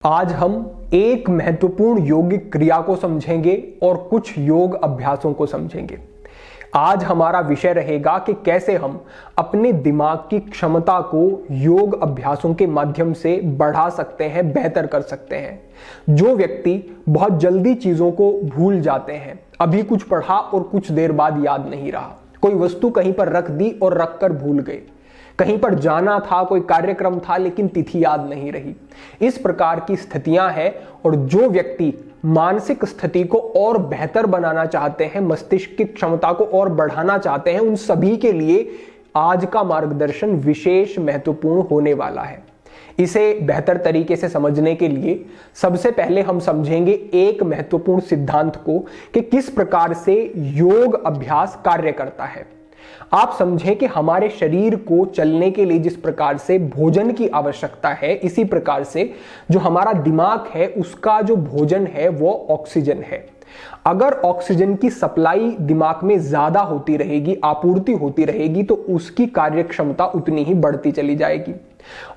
आज हम एक महत्वपूर्ण योगिक क्रिया को समझेंगे और कुछ योग अभ्यासों को समझेंगे। आज हमारा विषय रहेगा कि कैसे हम अपने दिमाग की क्षमता को योग अभ्यासों के माध्यम से बढ़ा सकते हैं, बेहतर कर सकते हैं। जो व्यक्ति बहुत जल्दी चीजों को भूल जाते हैं, अभी कुछ पढ़ा और कुछ देर बाद याद नहीं रहा, कोई वस्तु कहीं पर रख दी और रख कर भूल गए, कहीं पर जाना था, कोई कार्यक्रम था लेकिन तिथि याद नहीं रही, इस प्रकार की स्थितियां हैं। और जो व्यक्ति मानसिक स्थिति को और बेहतर बनाना चाहते हैं, मस्तिष्क की क्षमता को और बढ़ाना चाहते हैं, उन सभी के लिए आज का मार्गदर्शन विशेष महत्वपूर्ण होने वाला है। इसे बेहतर तरीके से समझने के लिए सबसे पहले हम समझेंगे एक महत्वपूर्ण सिद्धांत को कि किस प्रकार से योग अभ्यास कार्य करता है। आप समझें कि हमारे शरीर को चलने के लिए जिस प्रकार से भोजन की आवश्यकता है, इसी प्रकार से जो हमारा दिमाग है उसका जो भोजन है वो ऑक्सीजन है। अगर ऑक्सीजन की सप्लाई दिमाग में ज्यादा होती रहेगी, आपूर्ति होती रहेगी, तो उसकी कार्य क्षमता उतनी ही बढ़ती चली जाएगी।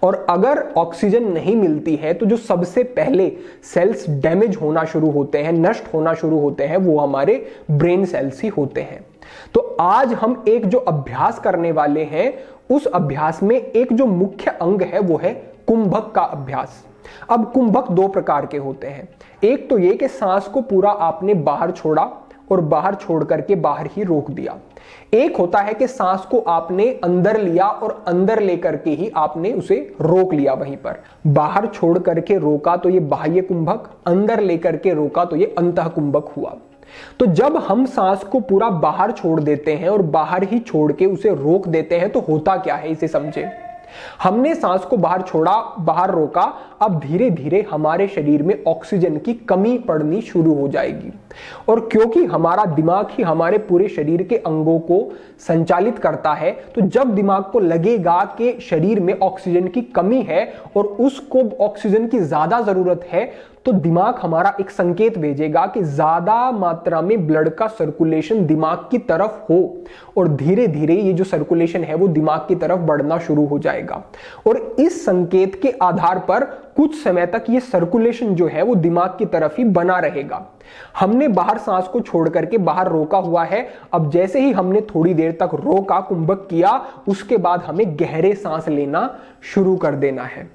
और अगर ऑक्सीजन नहीं मिलती है तो जो सबसे पहले सेल्स डैमेज होना शुरू होते हैं, नष्ट होना शुरू होते हैं, वो हमारे ब्रेन सेल्स ही होते हैं। तो आज हम एक जो अभ्यास करने वाले हैं, उस अभ्यास में एक जो मुख्य अंग है वो है कुंभक का अभ्यास। अब कुंभक दो प्रकार के होते हैं। एक तो ये कि सांस को पूरा आपने बाहर छोड़ा और बाहर छोड़ करके बाहर ही रोक दिया। एक होता है कि सांस को आपने अंदर लिया और अंदर लेकर के ही आपने उसे रोक लिया, वहीं पर बाहर छोड़ करके रोका तो ये बाह्य कुंभक, अंदर लेकर के रोका तो ये अंतः कुंभक हुआ। तो जब हम सांस को पूरा बाहर छोड़ देते हैं और बाहर ही छोड़ के उसे रोक देते हैं तो होता क्या है, इसे समझें। हमने सांस को बाहर छोड़ा, बाहर रोका, अब धीरे धीरे हमारे शरीर में ऑक्सीजन की कमी पड़नी शुरू हो जाएगी। और क्योंकि हमारा दिमाग ही हमारे पूरे शरीर के अंगों को संचालित करता है, तो जब दिमाग को लगेगा कि शरीर में ऑक्सीजन की कमी है और उसको ऑक्सीजन की ज्यादा जरूरत है, तो दिमाग हमारा एक संकेत भेजेगा कि ज्यादा मात्रा में ब्लड का सर्कुलेशन दिमाग की तरफ हो, और धीरे धीरे ये जो सर्कुलेशन है वो दिमाग की तरफ बढ़ना शुरू हो जाएगा। और इस संकेत के आधार पर कुछ समय तक ये सर्कुलेशन जो है वो दिमाग की तरफ ही बना रहेगा। हमने बाहर सांस को छोड़ करके बाहर रोका हुआ है। अब जैसे ही हमने थोड़ी देर तक रोका, कुंभक किया, उसके बाद हमें गहरे सांस लेना शुरू कर देना है।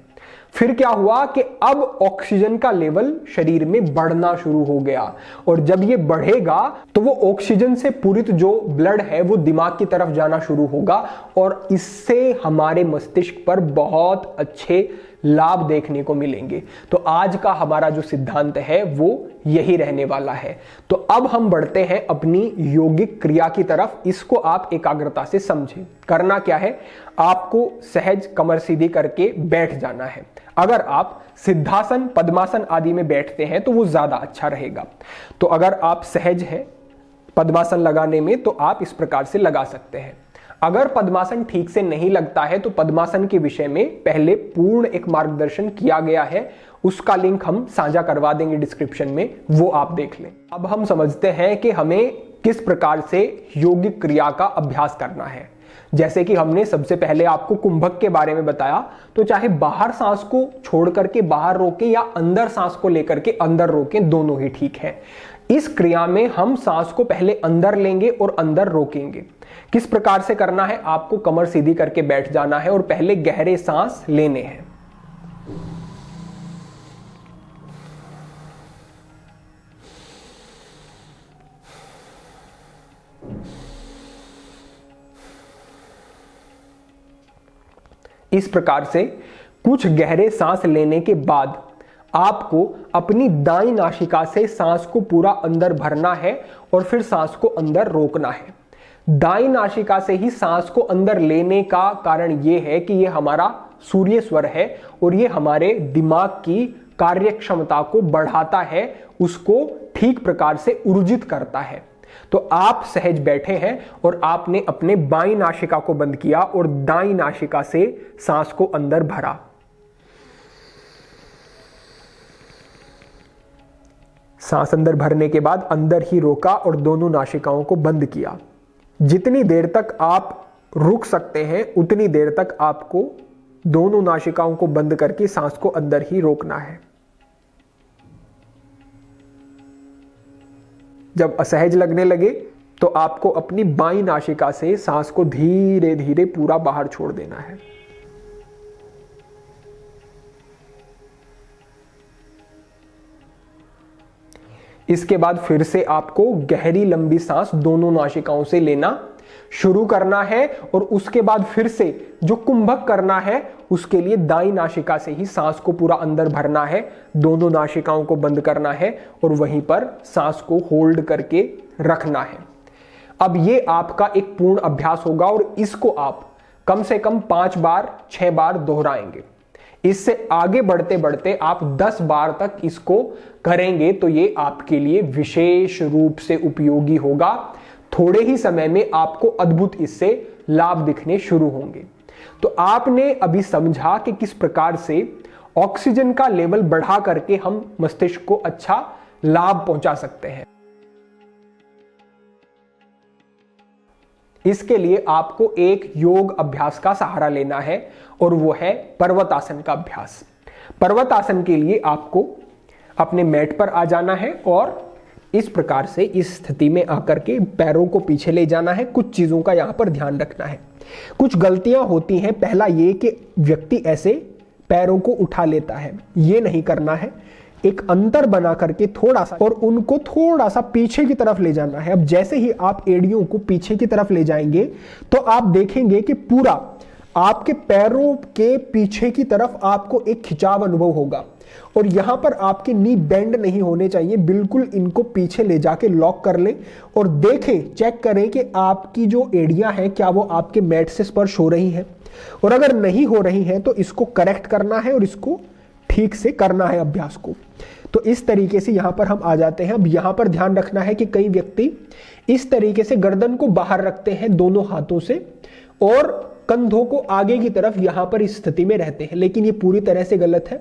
फिर क्या हुआ कि अब ऑक्सीजन का लेवल शरीर में बढ़ना शुरू हो गया, और जब ये बढ़ेगा तो वो ऑक्सीजन से पूरित जो ब्लड है वो दिमाग की तरफ जाना शुरू होगा, और इससे हमारे मस्तिष्क पर बहुत अच्छे लाभ देखने को मिलेंगे। तो आज का हमारा जो सिद्धांत है वो यही रहने वाला है। तो अब हम बढ़ते हैं अपनी यौगिक क्रिया की तरफ। इसको आप एकाग्रता से समझें। करना क्या है, आपको सहज कमर सीधी करके बैठ जाना है। अगर आप सिद्धासन, पद्मासन आदि में बैठते हैं तो वो ज्यादा अच्छा रहेगा। तो अगर आप सहज हैं पद्मासन लगाने में तो आप इस प्रकार से लगा सकते हैं। अगर पद्मासन ठीक से नहीं लगता है तो पद्मासन के विषय में पहले पूर्ण एक मार्गदर्शन किया गया है, उसका लिंक हम साझा करवा देंगे डिस्क्रिप्शन में, वो आप देख लें। अब हम समझते हैं कि हमें किस प्रकार से यौगिक क्रिया का अभ्यास करना है। जैसे कि हमने सबसे पहले आपको कुंभक के बारे में बताया, तो चाहे बाहर सांस को छोड़ करके बाहर रोके या अंदर सांस को लेकर के अंदर रोके, दोनों ही ठीक है। इस क्रिया में हम सांस को पहले अंदर लेंगे और अंदर रोकेंगे। किस प्रकार से करना है, आपको कमर सीधी करके बैठ जाना है और पहले गहरे सांस लेने हैं। इस प्रकार से कुछ गहरे सांस लेने के बाद आपको अपनी दाईं नासिका से सांस को पूरा अंदर भरना है और फिर सांस को अंदर रोकना है। दाईं नासिका से ही सांस को अंदर लेने का कारण यह है कि यह हमारा सूर्य स्वर है और यह हमारे दिमाग की कार्य क्षमता को बढ़ाता है, उसको ठीक प्रकार से ऊर्जित करता है। तो आप सहज बैठे हैं और आपने अपने बाईं नासिका को बंद किया और दाईं नासिका से सांस को अंदर भरा। सांस अंदर भरने के बाद अंदर ही रोका और दोनों नासिकाओं को बंद किया। जितनी देर तक आप रुक सकते हैं उतनी देर तक आपको दोनों नासिकाओं को बंद करके सांस को अंदर ही रोकना है। जब असहज लगने लगे तो आपको अपनी बाईं नासिका से सांस को धीरे धीरे पूरा बाहर छोड़ देना है। इसके बाद फिर से आपको गहरी लंबी सांस दोनों नासिकाओं से लेना शुरू करना है और उसके बाद फिर से जो कुंभक करना है उसके लिए दाईं नासिका से ही सांस को पूरा अंदर भरना है, दोनों नासिकाओं को बंद करना है और वहीं पर सांस को होल्ड करके रखना है। अब ये आपका एक पूर्ण अभ्यास होगा और इसको आप कम से कम 5 बार 6 बार दोहराएंगे। इससे आगे बढ़ते बढ़ते आप 10 बार तक इसको करेंगे तो ये आपके लिए विशेष रूप से उपयोगी होगा। थोड़े ही समय में आपको अद्भुत इससे लाभ दिखने शुरू होंगे। तो आपने अभी समझा कि किस प्रकार से ऑक्सीजन का लेवल बढ़ा करके हम मस्तिष्क को अच्छा लाभ पहुंचा सकते हैं। इसके लिए आपको एक योग अभ्यास का सहारा लेना है और वो है पर्वत आसन का अभ्यास। पर्वत आसन के लिए आपको अपने मैट पर आ जाना है और इस प्रकार से इस स्थिति में आकर के पैरों को पीछे ले जाना है। कुछ चीजों का यहां पर ध्यान रखना है। कुछ गलतियां होती हैं। पहला ये कि व्यक्ति ऐसे पैरों को उठा लेता है, ये नहीं करना है। एक अंतर बना करके थोड़ा सा और उनको थोड़ा सा पीछे की तरफ ले जाना है। अब जैसे ही आप एड़ियों को पीछे की तरफ ले जाएंगे तो आप देखेंगे कि पूरा आपके पैरों के पीछे की तरफ आपको एक खिंचाव अनुभव होगा और यहां पर आपके नी बेंड नहीं होने चाहिए। बिल्कुल इनको पीछे ले जाके लॉक कर लें और देखें, चेक करें कि आपकी जो एड़ियां हैं क्या वो आपके मैट से स्पर्श हो रही हैं, और अगर नहीं हो रही हैं तो इसको करेक्ट करना है और इसको ठीक से करना है अभ्यास को। तो इस तरीके से यहां पर हम आ जाते हैं। अब यहां पर ध्यान रखना है कि कई व्यक्ति इस तरीके से गर्दन को बाहर रखते हैं दोनों हाथों से और कंधों को आगे की तरफ यहां पर इस स्थिति में रहते हैं, लेकिन ये पूरी तरह से गलत है।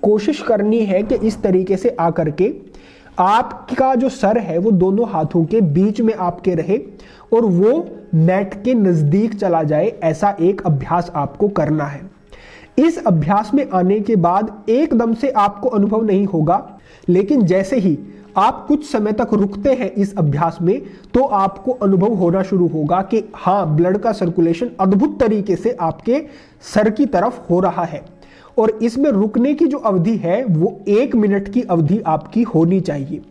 कोशिश करनी है कि इस तरीके से आकर के आपका जो सर है वो दोनों हाथों के बीच में आपके रहे और वो मैट के नजदीक चला जाए। ऐसा एक अभ्यास आपको करना है। इस अभ्यास में आने के बाद एकदम से आपको अनुभव नहीं होगा, लेकिन जैसे ही आप कुछ समय तक रुकते हैं इस अभ्यास में तो आपको अनुभव होना शुरू होगा कि हाँ, ब्लड का सर्कुलेशन अद्भुत तरीके से आपके सर की तरफ हो रहा है। और इसमें रुकने की जो अवधि है वो 1 मिनट की अवधि आपकी होनी चाहिए।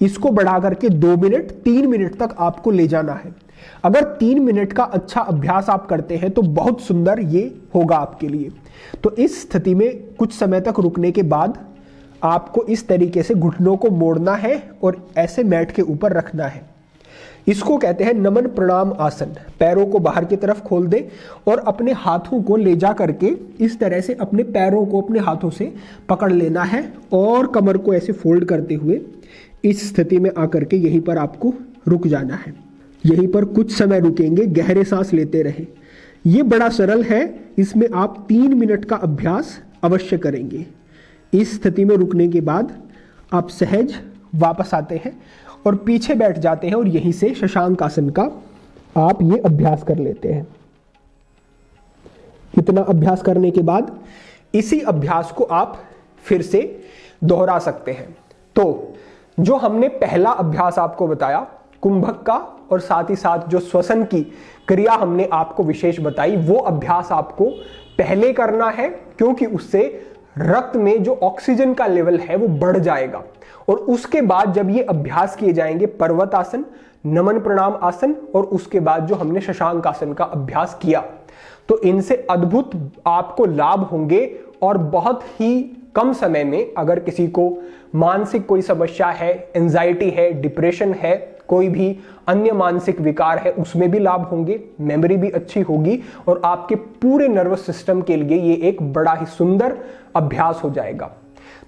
इसको बढ़ा करके 2 मिनट 3 मिनट तक आपको ले जाना है। अगर 3 मिनट का अच्छा अभ्यास आप करते हैं तो बहुत सुंदर ये होगा आपके लिए। तो इस स्थिति में कुछ समय तक रुकने के बाद आपको इस तरीके से घुटनों को मोड़ना है और ऐसे मैट के ऊपर रखना है। इसको कहते हैं नमन प्रणाम आसन। पैरों को बाहर की तरफ खोल दे और अपने हाथों को ले जा करके इस तरह से अपने पैरों को अपने हाथों से पकड़ लेना है और कमर को ऐसे फोल्ड करते हुए इस स्थिति में आकर के यहीं पर आपको रुक जाना है। यहीं पर कुछ समय रुकेंगे, गहरे सांस लेते रहें। ये बड़ा सरल है, इसमें आप 3 मिनट का अभ्यास अवश्य करेंगे। इस स्थिति में रुकने के बाद आप सहज वापस आते हैं और पीछे बैठ जाते हैं और यहीं से शशांक आसन का आप ये अभ्यास कर लेते हैं। इतना अभ्यास करने के बाद इसी अभ्यास को आप फिर से दोहरा सकते हैं। तो जो हमने पहला अभ्यास आपको बताया कुंभक का और साथ ही साथ जो श्वसन की क्रिया हमने आपको विशेष बताई, वो अभ्यास आपको पहले करना है क्योंकि उससे रक्त में जो ऑक्सीजन का लेवल है वो बढ़ जाएगा। और उसके बाद जब ये अभ्यास किए जाएंगे पर्वत आसन, नमन प्रणाम आसन और उसके बाद जो हमने शशांक आसन का अभ्यास किया, तो इनसे अद्भुत आपको लाभ होंगे। और बहुत ही कम समय में अगर किसी को मानसिक कोई समस्या है, एंजाइटी है, डिप्रेशन है, कोई भी अन्य मानसिक विकार है, उसमें भी लाभ होंगे, मेमोरी भी अच्छी होगी और आपके पूरे नर्वस सिस्टम के लिए ये एक बड़ा ही सुंदर अभ्यास हो जाएगा।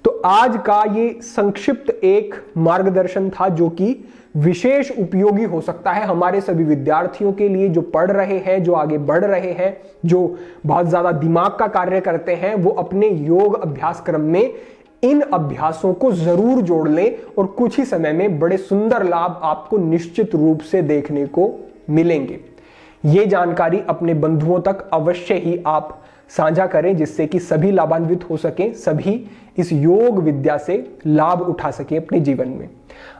तो आज का ये संक्षिप्त एक मार्गदर्शन था जो कि विशेष उपयोगी हो सकता है हमारे सभी विद्यार्थियों के लिए जो पढ़ रहे हैं, जो आगे बढ़ रहे हैं, जो बहुत ज्यादा दिमाग का कार्य करते हैं। वो अपने योग अभ्यास क्रम में इन अभ्यासों को जरूर जोड़ लें और कुछ ही समय में बड़े सुंदर लाभ आपको निश्चित रूप से देखने को मिलेंगे। ये जानकारी अपने बंधुओं तक अवश्य ही आप साझा करें जिससे कि सभी लाभान्वित हो सकें, सभी इस योग विद्या से लाभ उठा सकें अपने जीवन में।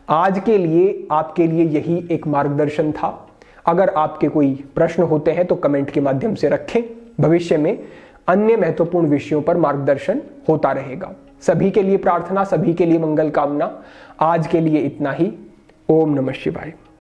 आज के लिए आपके लिए यही एक मार्गदर्शन था। अगर आपके कोई प्रश्न होते हैं तो कमेंट के माध्यम से रखें। भविष्य में अन्य महत्वपूर्ण विषयों पर मार्गदर्शन होता रहेगा। सभी के लिए प्रार्थना, सभी के लिए मंगल कामना। आज के लिए इतना ही। ओम नमः शिवाय।